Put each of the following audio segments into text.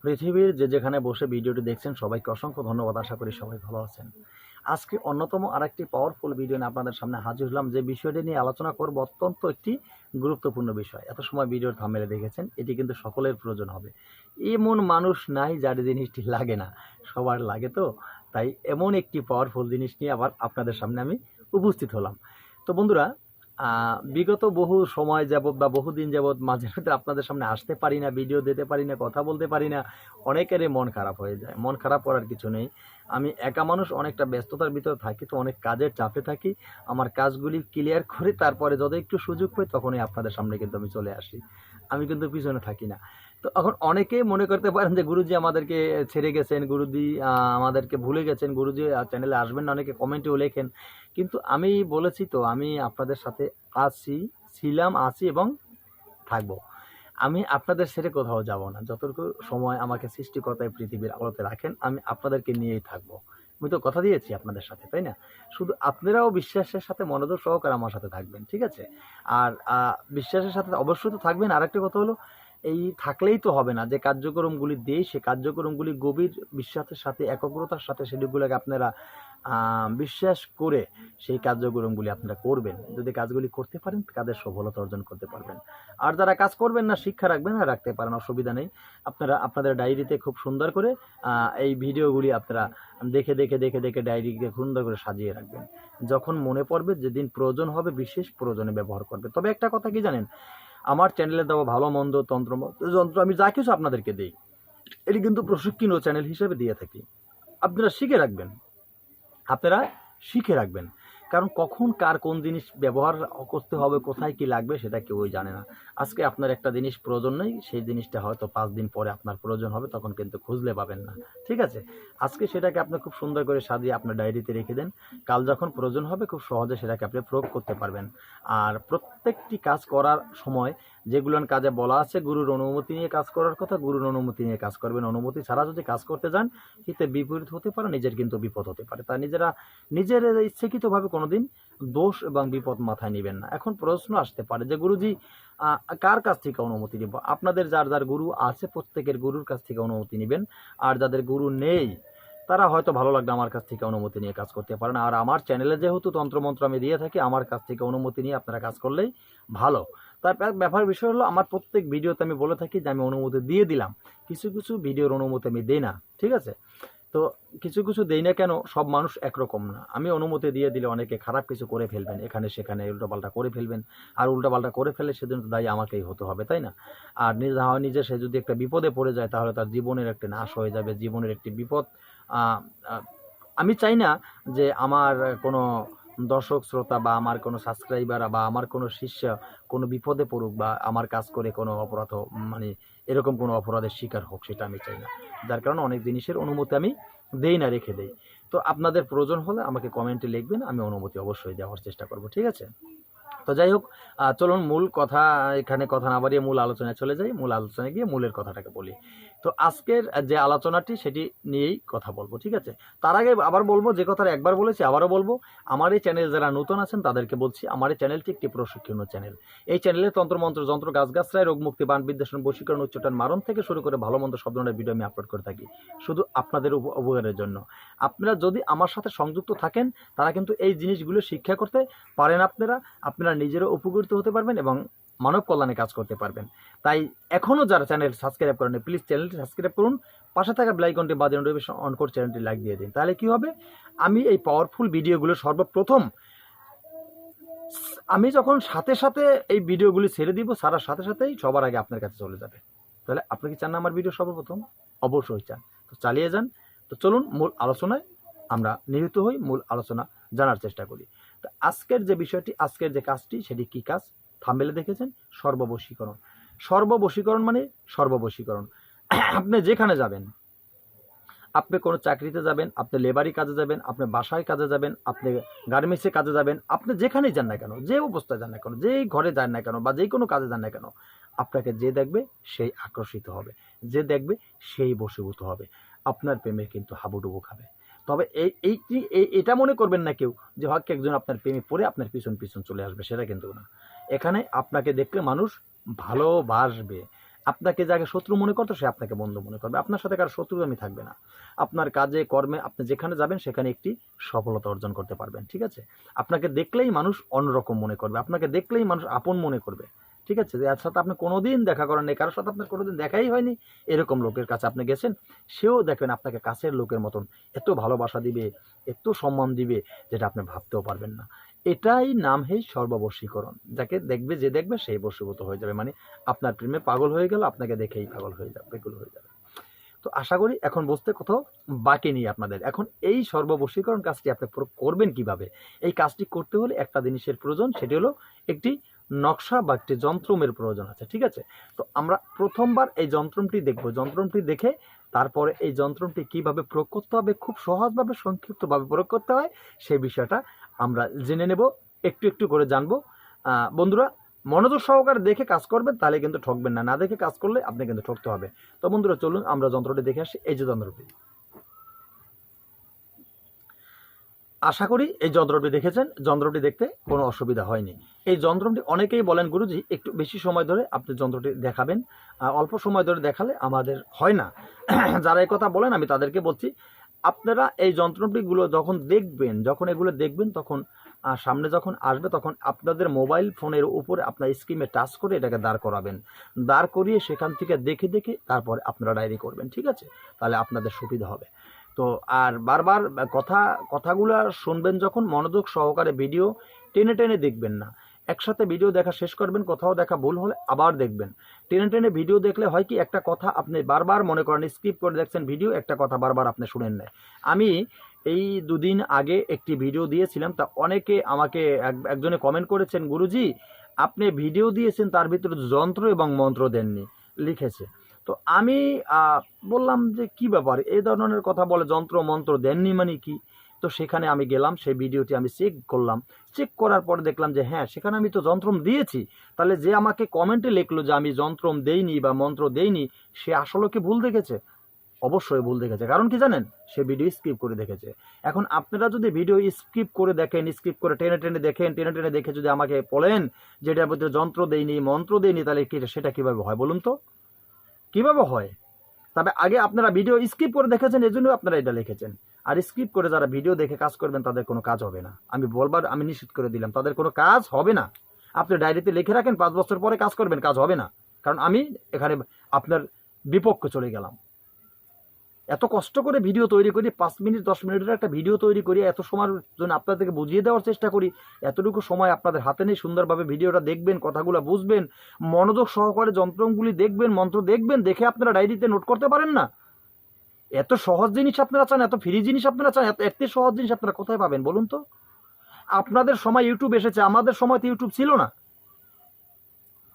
পৃথিবীর যেখানে বসে ভিডিওটি দেখছেন সবাইকে অসংখ্য ধন্যবাদ। আশা করি সবাই ভালো আছেন। আজকে অন্যতম আরেকটি পাওয়ারফুল ভিডিও নিয়ে আপনাদের সামনে হাজির হলাম। যে বিষয়টি নিয়ে আলোচনা করব অত্যন্ত একটি গুরুত্বপূর্ণ বিষয়। এত সময় ভিডিওর থাম্বনেলে দেখেছেন, এটি কিন্তু সকলের প্রয়োজন হবে। এমন মানুষ নাই যার জিনিসটি লাগে না, সবার লাগে। তো তাই এমন একটি পাওয়ারফুল জিনিস নিয়ে আবার আপনাদের সামনে আমি উপস্থিত হলাম। তো বন্ধুরা, বিগত বহু সময় যাবৎ বা বহুদিন যাবৎ মাঝে মধ্যে আপনাদের সামনে আসতে পারি না, ভিডিও দিতে পারি না, কথা বলতে পারি না। অনেকেরই মন খারাপ হয়ে যায়। মন খারাপ করার কিছু নেই। আমি একা মানুষ, অনেকটা ব্যস্ততার ভিতরে থাকি, তো অনেক কাজের চাপে থাকি। আমার কাজগুলি ক্লিয়ার করে তারপরে যদি একটু সুযোগ পাই তখনই আপনাদের সামনে কিন্তু আমি চলে আসি। আমি কিন্তু পিছনে থাকি না। তো এখন অনেকেই মনে করতে পারেন যে গুরুজি আমাদেরকে ছেড়ে গেছেন, গুরুজি আমাদেরকে ভুলে গেছেন, গুরুজি চ্যানেলে আসবেন না, অনেকে কমেন্টেও লেখেন। কিন্তু আমি বলেছি তো, আমি আপনাদের সাথে আছি, ছিলাম, আছি এবং থাকবো। আমি আপনাদের ছেড়ে কোথাও যাব না। যতটুকু সময় আমাকে সৃষ্টিকর্তা এই পৃথিবীর আলোতে রাখেন, আমি আপনাদেরকে নিয়েই থাকবো। আমি তো কথা দিয়েছি আপনাদের সাথে, তাই না? শুধু আপনারাও বিশ্বাসের সাথে মনোযোগ সহকারে আমার সাথে থাকবেন, ঠিক আছে? আর বিশ্বাসের সাথে অবশ্যই তো থাকবেন। আরেকটা কথা হলো, এই থাকলেই তো হবে না। যে কার্যক্রমগুলি দেই, সে কার্যক্রমগুলি গভীর বিশ্বাসের সাথে, একাগ্রতার সাথে সেগুলোকে আপনারা বিশ্বাস করে সেই কার্যক্রমগুলি আপনারা করবেন। যদি কাজগুলি করতে পারেন, কাজের সফলতা অর্জন করতে পারবেন। আর যারা কাজ করবেন না, শিক্ষা রাখবেন, আর রাখতে পারেন, অসুবিধা নেই। আপনারা আপনাদের ডায়েরিতে খুব সুন্দর করে এই ভিডিওগুলি আপনারা দেখে দেখে দেখে দেখে ডায়েরিকে সুন্দর করে সাজিয়ে রাখবেন। যখন মনে পড়বে, যেদিন প্রয়োজন হবে, বিশেষ প্রয়োজনে ব্যবহার করবে। তবে একটা কথা কি জানেন, আমার চ্যানেলে দেওয়া ভালো মন্দ যন্ত্র আমি যা কিছু আপনাদেরকে দিই, এটি কিন্তু প্রশিক্ষণ ও চ্যানেল হিসেবে দিয়ে থাকি। আপনারা শিখে রাখবেন, আপনারা শিখে রাখবেন। কারণ কখন কার কোন জিনিস ব্যবহার করতে হবে, কোথায় কি লাগবে, সেটা কেউই জানে না। আজকে আপনার একটা জিনিস প্রয়োজন নেই, সেই জিনিসটা হয়তো 5 দিন পরে আপনার প্রয়োজন হবে, তখন কিন্তু খুঁজলে পাবেন না। ঠিক আছে? আজকে সেটাকে আপনি খুব সুন্দর করে সাজিয়ে আপনার ডায়েরিতে রেখে দেন। কাল যখন প্রয়োজন হবে খুব সহজে সেটাকে আপনি প্রয়োগ করতে পারবেন। আর প্রত্যেকটি কাজ করার সময় যেগুলো কাজে বলা আছে, গুরুর অনুমতি নিয়ে কাজ করার কথা, গুরুর অনুমতি নিয়ে কাজ করবেন। অনুমতি ছাড়া যদি কাজ করতে যান, হিতে বিপরীত হতে পারে, নিজের কিন্তু বিপদ হতে পারে। তাই নিজের ইচ্ছাকৃতভাবে কোনোদিন দোষ এবং বিপদ মাথায় নেবেন না। এখন প্রশ্ন আসতে পারে যে গুরুজি, কার কাছ থেকে অনুমতি নিব? আপনাদের যার যার গুরু আছে, প্রত্যেকের গুরুর কাছ থেকে অনুমতি নেবেন। আর যাদের গুরু নেই, তারা হয়তো ভালো লাগলে আমার কাছ থেকে অনুমতি নিয়ে কাজ করতে পারেন। আর আমার চ্যানেলে যেহেতু তন্ত্রমন্ত্র আমি দিয়ে থাকি, আমার কাছ থেকে অনুমতি নিয়ে আপনারা কাজ করলেই ভালো। তার ব্যাপার বিষয় হলো, আমার প্রত্যেক ভিডিওতে আমি বলে থাকি যে আমি অনুমতি দিয়ে দিলাম। কিছু কিছু ভিডিওর অনুমতি আমি দেই না, ঠিক আছে? তো কিছু কিছু দেই না কেন? সব মানুষ একরকম না। আমি অনুমতি দিয়ে দিলে অনেকে খারাপ কিছু করে ফেলবেন, এখানে সেখানে উল্টোপাল্টা করে ফেলবেন। আর উল্টোপাল্টা করে ফেলে সেদিন তো দায়ী আমাকেই হতে হবে, তাই না? আর নিজে সে যদি একটা বিপদে পড়ে যায়, তাহলে তার জীবনের একটা নাশ হয়ে যাবে, জীবনের একটি বিপদ। আহ, আহ, আমি চাই না যে আমার কোনো দর্শক শ্রোতা বা আমার কোনো সাবস্ক্রাইবার বা আমার কোনো শিষ্য কোনো বিপদে পড়ুক, বা আমার কাজ করে কোনো অপরাধ মানে এরকম কোনো অপরাধের শিকার হোক, সেটা আমি চাই না। যার কারণে অনেক জিনিসের অনুমতি আমি দেই না, রেখে দেই। তো আপনাদের প্রয়োজন হলে আমাকে কমেন্টে লিখবেন, আমি অনুমতি অবশ্যই দেওয়ার চেষ্টা করব, ঠিক আছে? তো যাই হোক, চলুন মূল কথা, এখানে কথা না বাড়িয়ে মূল আলোচনায় চলে যাই। মূল আলোচনায় গিয়ে মূলের কথাটাকে বলি। তো আজকের যে আলোচনাটি, সেটি নিয়েই কথা বলবো, ঠিক আছে? তার আগে আবার বলবো, যে কথাটা একবার বলেছি আবারও বলবো, আমার এই চ্যানেল যারা নতুন আছেন তাদেরকে বলছি, আমার এই চ্যানেলটি একটি প্রশিক্ষণীয় চ্যানেল। এই চ্যানেলে তন্ত্রমন্ত্র, যন্ত্র, গাছগাছরায়, রোগ মুক্তি, বান বিদ্বেষণ, বশীকরণ, উচ্চাটন, মারণ থেকে শুরু করে ভালো মন্দ সব ধরনের ভিডিও আমি আপলোড করে থাকি, শুধু আপনাদের উপকারের জন্য। আপনারা যদি আমার সাথে সংযুক্ত থাকেন, তারা কিন্তু এই জিনিসগুলো শিক্ষা করতে পারেন। আপনারা নিজেরও উপকৃত হতে পারবেন এবং মানব কল্যাণে কাজ করতে পারবেন। তাই এখনও যারা চ্যানেল সাবস্ক্রাইব করেন, প্লিজ চ্যানেলটি সাবস্ক্রাইব করুন। পাশে থাকা বেল আইকনটি বাজিয়ে নোটিফিকেশন অন করে চ্যানেলটি লাইক দিয়ে দিন। তাহলে কি হবে, আমি এই পাওয়ারফুল ভিডিওগুলো সর্বপ্রথম, আমি যখন সাথে সাথে এই ভিডিওগুলি ছেড়ে দিব, সারার সাথে সাথেই সবার আগে আপনার কাছে চলে যাবে। তাহলে আপনি কি চান না আমার ভিডিও সর্বপ্রথম? অবশ্যই চান। তো চালিয়ে যান। তো চলুন মূল আলোচনায় আমরা নিহিত হই, মূল আলোচনা জানার চেষ্টা করি। তো আজকের যে বিষয়টি, আজকের যে কাজটি, সেটি কি কাজ? থাম্বনেলে দেখেছেন, সর্ববশীকরণ। সর্ববশীকরণ মানে সর্ববশীকরণ। আপনি যেখানে যাবেন, আপনি কোনো চাকরিতে যাবেন, আপনি লেবারি কাজে যাবেন, আপনি বাসায় কাজে যাবেন, আপনি গার্মেন্টসে কাজে যাবেন, আপনি যেখানেই যান না কেন, যে অবস্থায় যান না কেন, যেই ঘরে যান না কেন, বা যে কোনো কাজে যান না কেন, আপনাকে যে দেখবে সেই আকর্ষিত হবে, যে দেখবে সেই বশীভূত হবে, আপনার প্রেমে কিন্তু হাবুডুবু খাবে। তবে এটা মনে করবেন না কেউ যে হয়তো একজন আপনার প্রেমে পড়ে আপনার পিছন পিছন চলে আসবে, সেটা কিন্তু না। এখানে আপনাকে দেখলে মানুষ ভালোবাসবে। আপনাকে যাকে শত্রু মনে করতো সে আপনাকে বন্ধু মনে করবে। আপনার সাথে কারো শত্রু আমি থাকবে না। আপনার কাজে কর্মে আপনি যেখানে যাবেন সেখানে একটি সফলতা অর্জন করতে পারবেন, ঠিক আছে? আপনাকে দেখলেই মানুষ অন্যরকম মনে করবে, আপনাকে দেখলেই মানুষ আপন মনে করবে, ঠিক আছে? যে এর সাথে আপনি কোনোদিন দেখা করেন নাই, কারোর সাথে আপনার কোনোদিন দেখাই হয়নি, এরকম লোকের কাছে আপনি গেছেন, সেও দেখবেন আপনাকে কাছের লোকের মতন এত ভালোবাসা দিবে, এত সম্মান দিবে, যেটা আপনি ভাবতেও পারবেন না। এটাই নাম সর্ববশীকরণ। যাকে দেখবে, যে দেখবে সেই বশীভূত হয়ে যাবে, মানে আপনার প্রেমে পাগল হয়ে গেল, আপনাকে দেখেই পাগল হয়ে যাবে, বেকুল হয়ে যাবে। তো আশা করি এখন বুঝতে কোথাও বাকি নেই আপনাদের। এখন এই সর্ববশীকরণ কাজটি আপনি করবেন কিভাবে? এই কাজটি করতে হলে একটা জিনিসের প্রয়োজন, সেটি হলো একটি নকশা বা একটি যন্ত্রমের প্রয়োজন আছে, ঠিক আছে? তো আমরা প্রথমবার এই যন্ত্রটি দেখব, যন্ত্রটি দেখে তারপরে এই যন্ত্রটি কিভাবে প্রয়োগ করতে হবে, খুব সহজভাবে সংক্ষিপ্তভাবে প্রয়োগ করতে হয়, সেই বিষয়টা আমরা জেনে নেব, একটু একটু করে জানবো। বন্ধুরা, মনোযোগ সহকারে দেখে কাজ করবেন, তাহলে কিন্তু ঠকবেন না, না দেখে কাজ করলে আপনি কিন্তু ঠকতে হবে। তো বন্ধুরা চলুন আমরা যন্ত্রটি দেখে আসি। এই যে যন্ত্রটি, আশা করি এই যন্ত্রটি দেখেছেন, যন্ত্রটি দেখতে কোনো অসুবিধা হয়নি। এই যন্ত্রটি অনেকেই বলেন গুরুজি একটু বেশি সময় ধরে আপনি যন্ত্রটি দেখাবেন, অল্প সময় ধরে দেখালে আমাদের হয় না। যারা এই কথা বলেন আমি তাদেরকে বলছি, আপনারা এই যন্ত্রটিগুলো যখন দেখবেন, যখন এগুলো দেখবেন, তখন সামনে যখন আসবে তখন আপনাদের মোবাইল ফোনের উপরে আপনার স্ক্রিনে টাচ করে এটাকে দাঁড় করাবেন, দাঁড় করিয়ে সেখান থেকে দেখে দেখে তারপরে আপনারা ডায়েরি করবেন, ঠিক আছে? তাহলে আপনাদের সুবিধা হবে। তো আর বারবার কথাগুলো শুনবেন যখন, মনোযোগ সহকারে, ভিডিও টেনে টেনে দেখবেন না। একসাথে ভিডিও দেখা শেষ করবেন, কোথাও দেখা ভুল হলে আবার দেখবেন। টেনে টেনে ভিডিও দেখলে হয় কি, একটা কথা আপনি বারবার মনে করেন স্কিপ করে দেখছেন ভিডিও, একটা কথা বারবার আপনি শুনেন না। আমি এই দুদিন আগে একটি ভিডিও দিয়েছিলাম, তা অনেকে আমাকে একজনে কমেন্ট করেছেন, গুরুজি আপনি ভিডিও দিয়েছেন তার ভিতরে যন্ত্র এবং মন্ত্র দেননি, লিখেছে। তো আমি বললাম যে কি ব্যাপার, এই ধরনের কথা বলে, যন্ত্র মন্ত্র দেননি মানে কি? তো সেখানে আমি গেলাম, সেই ভিডিওটি আমি চেক করলাম, চেক করার পরে দেখলাম যে হ্যাঁ, সেখানে আমি তো যন্ত্রম দিয়েছি। তাহলে যে আমাকে কমেন্টে লিখলো যে আমি যন্ত্রম দেইনি বা মন্ত্র দেইনি, সে আসলে কি ভুল দেখেছে? অবশ্যই ভুল দেখেছে। কারণ কি জানেন? সে ভিডিও স্কিপ করে দেখেছে। এখন আপনারা যদি ভিডিও স্কিপ করে দেখেন, স্কিপ করে টেনে টেনে দেখেন, টেনে টেনে দেখে যদি আমাকে বলেন যে এটার ভিতরে যন্ত্র দেইনি, মন্ত্র দেইনি, তাহলে সেটা কিভাবে হয় বলুন তো? কিভাবে হয়? তবে আগে আপনারা ভিডিও স্কিপ করে দেখেছেন, এজন্য আপনারা এটা লিখেছেন। আর স্কিপ করে যারা ভিডিও দেখে কাজ করবেন, তাদের কোনো কাজ হবে না। আমি নিশ্চিত করে দিলাম, তাদের কোনো কাজ হবে না। আপনি ডায়েরিতে লিখে রাখেন, 5 বছর পরে কাজ করবেন, কাজ হবে না। কারণ আমি এখানে আপনার বিপক্ষে চলে গেলাম। এত কষ্ট করে ভিডিও তৈরি করি, 5 মিনিট 10 মিনিটের একটা ভিডিও তৈরি করি, এত সময়ের জন্য আপনাদেরকে বুঝিয়ে দেওয়ার চেষ্টা করি, এতটুকু সময় আপনাদের হাতে নেই। সুন্দরভাবে ভিডিওটা দেখবেন, কথাগুলো বুঝবেন, মনোযোগ সহকারে যন্ত্রগুলি দেখবেন, মন্ত্র দেখবেন, দেখে আপনারা ডায়েরিতে নোট করতে পারেন না? এত সহজ জিনিস আপনারা চান, এত ফ্রি জিনিস আপনারা চান, এত সহজ জিনিস আপনারা কোথায় পাবেন বলুন তো? আপনাদের সময় ইউটিউব এসেছে, আমাদের সময় তো ইউটিউব ছিল না।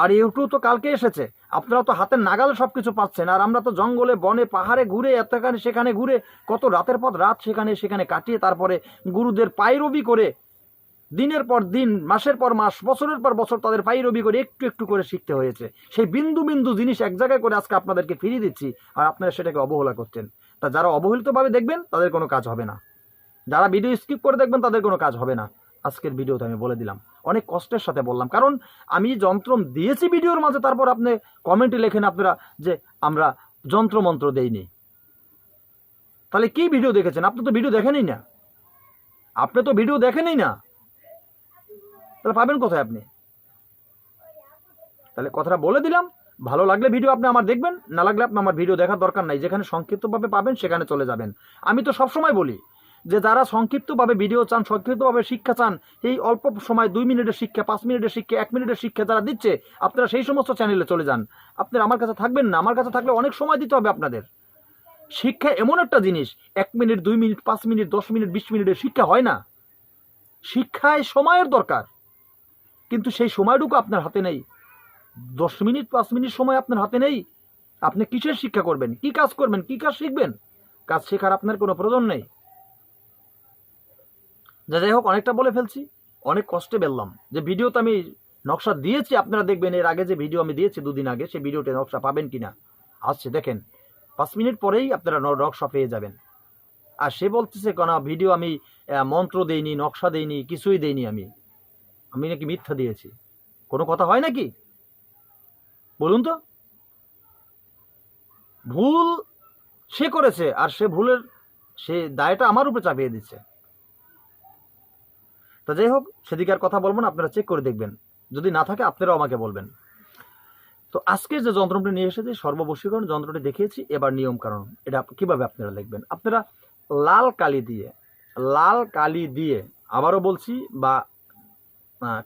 আর ইউটিউব তো কালকে এসেছে, আপনারা তো হাতের নাগালে সবকিছু পাচ্ছেন। আর আমরা তো জঙ্গলে বনে পাহাড়ে ঘুরে, এতখানে সেখানে ঘুরে, কত রাতের পর রাত সেখানে কাটিয়ে, তারপরে গুরুদের পায়রবি করে, দিনের পর দিন, মাসের পর মাস, বছরের পর বছর তাদের পায়রবি করে একটু একটু করে শিখতে হয়েছে। সেই বিন্দু বিন্দু জিনিস এক জায়গায় করে আজকে আপনাদেরকে ফিরিয়ে দিচ্ছি, আর আপনারা সেটাকে অবহেলা করছেন। তা যারা অবহেলিতভাবে দেখবেন তাদের কোনো কাজ হবে না, যারা ভিডিও স্কিপ করে দেখবেন তাদের কোনো কাজ হবে না। আজকের ভিডিওতে আমি বলে দিলাম, অনেক কষ্টের সাথে বললাম, কারণ আমি যন্ত্র দিয়েছি ভিডিওর মাঝে, তারপর আপনি কমেন্টে লেখেন আপনারা যে আমরা যন্ত্র মন্ত্র দেইনি। তাহলে কি ভিডিও দেখেছেন? আপনি তো ভিডিও দেখেনই না, আপনি তো ভিডিও দেখেনই না, তাহলে পাবেন কোথায় আপনি? তাহলে কথাটা বলে দিলাম, ভালো লাগলে ভিডিও আপনি আমার দেখবেন, না লাগলে আপনি আমার ভিডিও দেখার দরকার নাই। যেখানে সংক্ষিপ্তভাবে পাবেন সেখানে চলে যাবেন। আমি তো সবসময় বলি যে যারা সংক্ষিপ্তভাবে ভিডিও চান, সংক্ষিপ্তভাবে শিক্ষা চান, এই অল্প সময় 2 মিনিটের শিক্ষা, 5 মিনিটের শিক্ষা, 1 মিনিটের শিক্ষা যারা দিচ্ছে, আপনারা সেই সমস্ত চ্যানেলে চলে যান। আপনারা আমার কাছে থাকবেন না, আমার কাছে থাকলে অনেক সময় দিতে হবে আপনাদের। শিক্ষা এমন একটা জিনিস, 1 মিনিট, 2 মিনিট, 5 মিনিট, 10 মিনিট, 20 মিনিটের শিক্ষা হয় না। শিক্ষায় সময়ের দরকার, কিন্তু সেই সময়টুকু আপনার হাতে নেই। 10 মিনিট 5 মিনিট সময় আপনার হাতে নেই। আপনি কিসের শিক্ষা করবেন? কি কাজ করবেন? কি কাজ শিখবেন? কাজ শেখার আপনার কোনো প্রয়োজন নেই। যাই হোক, অনেকটা বলে ফেলছি, অনেক কষ্টে বললাম যে ভিডিওতে আমি নকশা দিয়েছি। আপনারা দেখবেন এর আগে যে ভিডিও আমি দিয়েছি 2 দিন আগে, সেই ভিডিওতে নকশা পাবেন কিনা আসছে, দেখেন 5 মিনিট পরেই আপনারা নকশা পেয়ে যাবেন। আর সে বলতেছে কেন ভিডিও আমি মন্ত্র দেইনি, নকশা দেইনি, কিছুই দেইনি, আমি নাকি মিথ্যা দিয়েছি। কোনো কথা হয় নাকি বলুন তো? ভুল সে করেছে, আর সে ভুলের সে দায়টা আমার উপরে চাপিয়ে দিচ্ছে। তা যাই হোক, সেদিকে আর কথা বলবো না, আপনারা চেক করে দেখবেন, যদি না থাকে আপনারাও আমাকে বলবেন। তো আজকে যে যন্ত্রটি নিয়ে এসেছি সর্ববশীকরণ যন্ত্রটি দেখিয়েছি, এবার নিয়ম কারণ এটা কিভাবে আপনারা লিখবেন। আপনারা লাল কালি দিয়ে আবারও বলছি, বা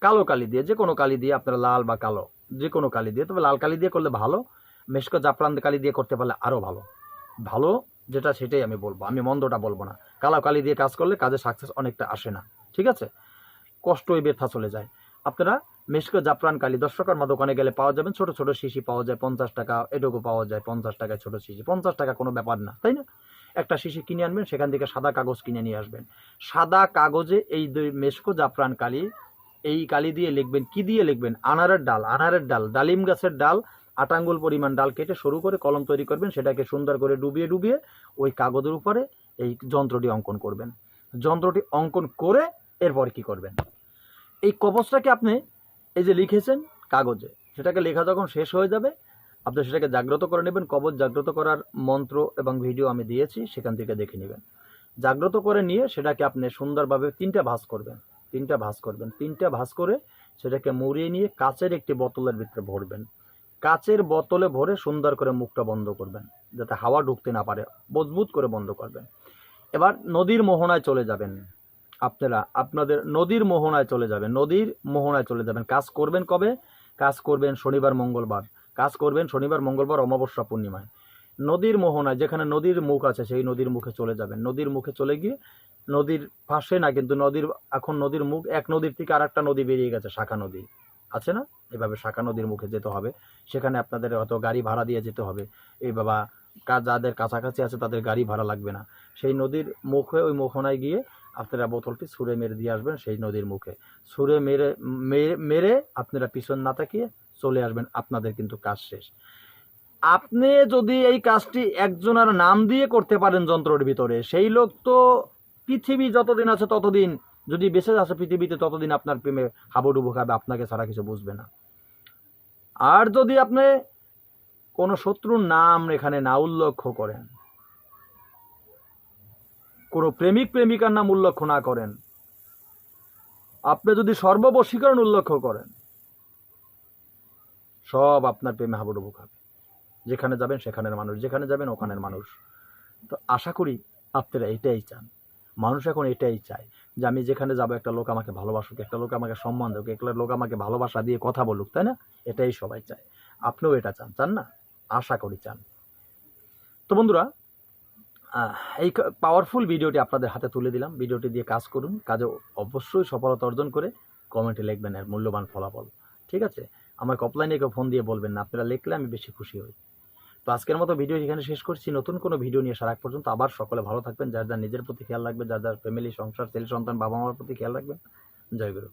কালো কালি দিয়ে, যে কোনো কালি দিয়ে, আপনারা লাল বা কালো যে কোনো কালি দিয়ে, তবে লাল কালি দিয়ে করলে ভালো, মেশকো জাফরান কালি দিয়ে করতে পারলে আরও ভালো যেটা সেটাই আমি বলবো, আমি মন্দটা বলবো না। কালো কালি দিয়ে কাজ করলে কাজে সাকসেস অনেকটা আসে না, ঠিক আছে, কষ্টই ব্যথা চলে যায়। আপনারা মেশকো জাফরান কালি 10 টাকার দোকানে গেলে পাওয়া যাবেন, ছোট ছোট শিশি পাওয়া যায় 50 টাকা, এটুকু পাওয়া যায় 50 টাকায় ছোট শিশি, 50 টাকা কোনো ব্যাপার না, তাই না? একটা শিশি কিনে আনবেন, সেখান থেকে সাদা কাগজ কিনে নিয়ে আসবেন। সাদা কাগজে এই মেশকো জাফরান কালি, এই কালি দিয়ে লিখবেন। কি দিয়ে লিখবেন? আনারের ডাল, ডালিম গাছের ডাল, 8 আঙ্গুল পরিমাণ ডাল কেটে সরু করে কলম তৈরি করবেন, সেটাকে সুন্দর করে ডুবিয়ে ওই কাগজের উপরে এই যন্ত্রটি অঙ্কন করবেন। যন্ত্রটি অঙ্কন করে এরপর কি করবেন? এই কবচটাকে আপনি এই যে লিখেছেন কাগজে, সেটাকে লেখা যখন শেষ হয়ে যাবে, আপনি সেটাকে জাগ্রত করে নেবেন। কবচ জাগ্রত করার মন্ত্র এবং ভিডিও আমি দিয়েছি, সেখান থেকে দেখে নেবেন। জাগ্রত করে নিয়ে সেটাকে আপনি সুন্দরভাবে 3টা ভাঁজ করবেন। 3টা ভাঁজ করে সেটাকে মুড়িয়ে নিয়ে কাচের একটি বোতলের ভিতরে ভরবেন। কাচের বোতলে ভরে সুন্দর করে মুখটা বন্ধ করবেন, যাতে হাওয়া ঢুকতে না পারে, মজবুত করে বন্ধ করবেন। এবার নদীর মোহনায় চলে যাবেন। আপনাদের নদীর মোহনায় চলে যাবেন। কাজ করবেন কবে? কাজ করবেন শনিবার মঙ্গলবার অমাবস্যা পূর্ণিমায়। নদীর মোহনায়, যেখানে নদীর মুখ আছে, সেই নদীর মুখে চলে যাবেন। নদীর মুখে চলে গিয়ে, নদীর পাশে না, কিন্তু এখন নদীর মুখ, এক নদীর থেকে আর একটা নদী বেরিয়ে গেছে, শাখা নদী আছে না, এভাবে শাখা নদীর মুখে যেতে হবে। সেখানে আপনাদের হয়তো গাড়ি ভাড়া দিয়ে যেতে হবে। এই বাবা, যাদের কাছাকাছি আছে তাদের গাড়ি ভাড়া লাগবে না। সেই নদীর মুখে, ওই মোহনায় গিয়ে আপনারা বোতলটি ছুঁড়ে মেরে দিয়ে আসবেন সেই নদীর মুখে। ছুঁড়ে মেরে আপনারা পিছন না তাকিয়ে চলে আসবেন, আপনাদের কিন্তু কাজ শেষ। আপনি যদি এই কাজটি একজনের নাম দিয়ে করতে পারেন যন্ত্রের ভিতরে, সেই লোক তো পৃথিবী যতদিন আছে ততদিন, যদি বেঁচে আছে পৃথিবীতে, ততদিন আপনার প্রেমে হাবুডুবু খাবে, আপনাকে ছাড়া কিছু বুঝবে না। আর যদি আপনি কোনো শত্রুর নাম এখানে না উল্লেখ করেন, কোনো প্রেমিক প্রেমিকার নাম উল্লেখ না করেন, আপনি যদি সর্ববশীকরণ উল্লেখ করেন, সব আপনার প্রেমে হাবুডুবু খাবে। যেখানে যাবেন সেখানের মানুষ, যেখানে যাবেন ওখানের মানুষ। তো আশা করি আপনারা এটাই চান। মানুষ এখন এটাই চায় যে আমি যেখানে যাবো একটা লোক আমাকে ভালোবাসুক, একটা লোক আমাকে সম্মান দেবে, একটা লোক আমাকে ভালোবাসা দিয়ে কথা বলুক, তাই না? এটাই সবাই চায়। আপনিও এটা চান না? আশা করি চান। তো বন্ধুরা, এই পাওয়ারফুল ভিডিওটি আপনাদের হাতে তুলে দিলাম। ভিডিওটি দিয়ে কাজ করুন, কাজে অবশ্যই সফলতা অর্জন করে কমেন্টে লিখবেন এর মূল্যবান ফলাফল, ঠিক আছে? আমাকে অফলাইনে কেউ ফোন দিয়ে বলবেন না, আপনারা লিখলে আমি বেশি খুশি হই। তো আজকের মতো ভিডিও এখানে শেষ করছি। নতুন কোনো ভিডিও নিয়ে আসার আগ পর্যন্ত আবার সকলে ভালো থাকবেন, যার যার নিজের প্রতি খেয়াল রাখবেন, যার যার ফ্যামিলি, সংসার, ছেলে সন্তান, বাবা মার প্রতি খেয়াল রাখবেন। জয় গুরু।